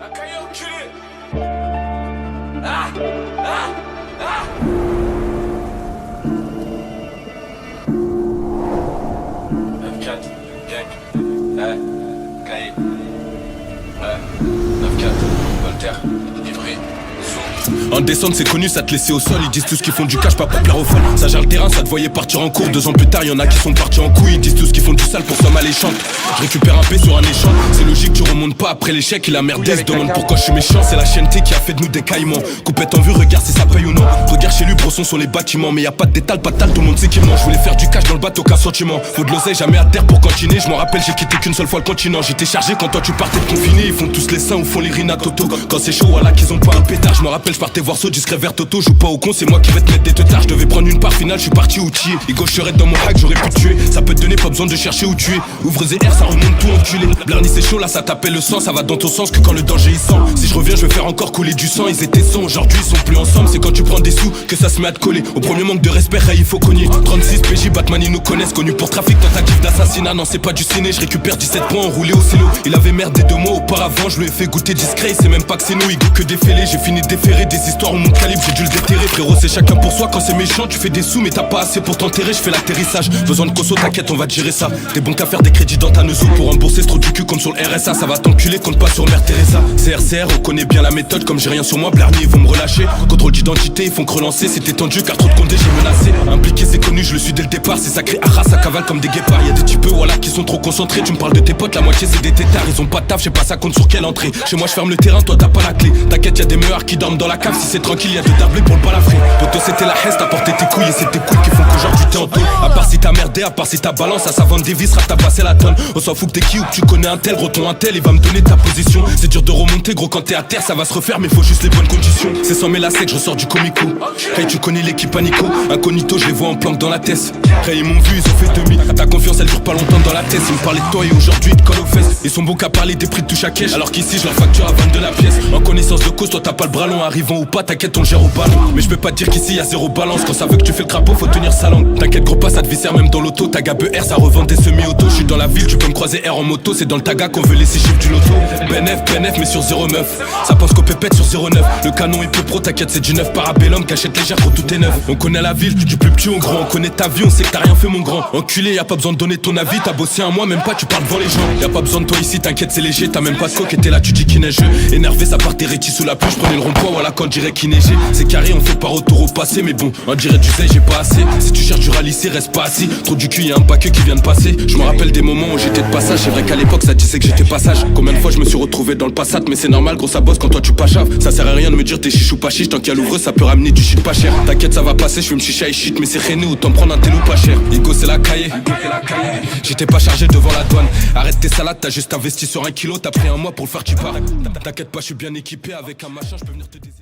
Un cahier enculé. Ah ah ah. 9-4, gang. Cahier. 9-4, Voltaire, livré. En descente c'est connu, ça te laissait au sol. Ils disent tous qu'ils font du cash, pas pour plaire aux folles. Ça gère le terrain, ça te voyait partir en cours. 2 ans plus tard, y'en a qui sont partis en couille. Ils disent tous qu'ils font du sale pour somme alléchante. Je récupère un P sur un échange. C'est logique, tu remontes pas après l'échec. Et la merde se demande pourquoi je suis méchant. C'est la chaîneté qui a fait de nous des caïmans. Coupette en vue, regarde si ça paye ou non. Regarde chez lui, brosson sur les bâtiments. Mais y a pas de détal, pas de tal, tout le monde sait qu'il ment. Je voulais faire du cash dans le bateau, aucun sentiment. Faut de l'oseille, jamais à terre pour continuer. Je m'en rappelle, j'ai quitté qu'une seule fois le continent. J'étais chargé quand toi tu partais de confiné. Ils font tous les seins ou font les rina toto. Quand c'est chaud, voilà qu'ils ont pas un pétard. Je me rappelle, je partais voir saut discret vers Toto. Joue pas au con, c'est moi qui vais te mettre des teutards. Je devais prendre une part finale, je suis parti outillé. Et gaucherette dans mon hack, j'aurais pu te tuer. Ça peut te donner, pas besoin de chercher où tuer. Ouvre ZR, ça remonte tout enculé. Blarny c'est chaud, là ça t'appelle le sang. Ça va dans ton sens que quand le danger il sent. Si je reviens, je vais faire encore couler du sang. Ils étaient sans, aujourd'hui ils sont plus ensemble. C'est quand tu prends des sous que ça se met à te coller. Au premier manque de respect, il faut cogner. 36 PJ, Batman ils nous connaissent. Connu pour trafic, tentative d'assassinat. Non, c'est pas du ciné, je récupère 17 points enroulé au cello. Il avait merdé 2 mois auparavant, je lui ai fait goûter discret. C'est même pas que c'est nous, il goûte que des fêlés. J'ai fini de déférer des histoires où mon calibre, j'ai dû le déterrer. Frérot, c'est chacun pour soi. Quand c'est méchant, tu fais des sous, mais t'as pas assez pour t'enterrer. Je fais l'atterrissage. Besoin de cosso, t'inquiète, on va te gérer ça. T'es bon qu'à faire des crédits dans ta neuso. Pour rembourser ce trou du cul comme sur le RSA. Ça va t'enculer, compte pas sur Mère Teresa. CRCR, on connaît bien la méthode. Comme j'ai rien sur moi, Blarny, ils vont me relâcher. Contrôle d'identité, ils font que relancer. C'était tendu car trop de condés, j'ai menacé. Impliqué, c'est connu, je le suis dès le départ. C'est sacré, Arras, ça cavale comme des guépards. Y'a des types, voilà, qui sont trop concentrés. Tu me parles de tes potes, la moitié c'est des tétards. Ils ont pas de taf, je sais pas ça compte sur quelle entrée. Chez moi, je ferme le terrain, toi t'as pas la clé. T'inquiète, y'a des meurs qui dorment dans la cave. Si c'est tranquille, y'a 2 tablés pour le balafré. Poto, c'était la haine, t'as porté tes couilles et c'est tes couilles qui font qu'aujourd'hui t'es en tôle. À part si t'as merdé, à part si t'as balance, à sa vente des vis, t'as passé la tonne. On s'en fout que t'es qui ou que tu connais un tel, gros ton un tel, il va me donner ta position. C'est dur de remonter, gros, quand t'es à terre, ça va se refaire, mais faut juste les bonnes conditions. C'est sans mais la sec, je ressors du comico. Hey, tu connais l'équipe Panico, incognito, je les vois en planque dans la tête. Hey, ils m'ont vu, ils ont fait demi. Ta confiance, elle dure pas longtemps dans la tête. Ils me parlaient de toi et aujourd'hui, ils te collent aux fesses. Ils sont bons qu'à parler des prix de touche à cash. Alors qu'ici, je leur facture à 22 la pièce. En connaissance de cause, toi t'as pas le bras long, arrivant ou pas, t'inquiète, on le gère au ballon. Mais je peux pas te dire qu'ici, y'a zéro balance. Quand ça veut que tu fais le crapaud, faut tenir sa langue. T'inquiète, gros, pas ça te viscère même dans l'auto. Ta gabe R, ça revend des semi-auto. Je suis dans la ville, tu peux me croiser R en moto. C'est dans le taga qu'on veut les 6 chiffres du loto. BNF, mais sur 09. Ça pense qu'au pépette sur 09. Le canon il peut pro, t'inquiète, c'est du 9 parabellum. Cachette légère, gros, tout est neuf. On connaît la ville, du plus petit au grand. On connaît ta vie, on sait que t'as rien fait, mon grand. Enculé, y'a pas besoin de donner ton avis. T'as bossé un mois, même pas, tu parles devant les gens. Y'a pas besoin de toi ici, t'inquiète, c'est léger. T'as même pas de coque et t'es là, tu dis qu'il neige. Énervé, ça part des rétis sous la pluie. J'prenais le rond-point, voilà, quand dirait qu'il neigeait. C'est carré, on fait pas retour au passé, mais bon, on dirait du j'ai pas assez. Si tu cherches du ralisser, reste pas assis. Trop du cul, y'a un paquet qui vient de passer. Je me rappelle des moments où j'étais de passage. C'est vrai qu'à l'époque ça disait que j'étais passage. Combien de fois je me suis retrouvé dans le passat. Mais c'est normal, gros, ça bosse quand toi tu pas chave. Ça sert à rien de me dire t'es chiche ou pas chiche. Tant qu'il y a l'ouvreuse, ça peut ramener du shit pas cher. T'inquiète, ça va passer, je fume chicha et shit. Mais c'est rené, autant prendre un tel ou pas cher. Ego, c'est la cahier. J'étais pas chargé devant la douane. Arrête tes salades, t'as juste investi sur 1 kilo. T'as pris un mois pour le faire, tu pars. T'inquiète pas, je suis bien équipé avec un machin, je peux venir te désigner.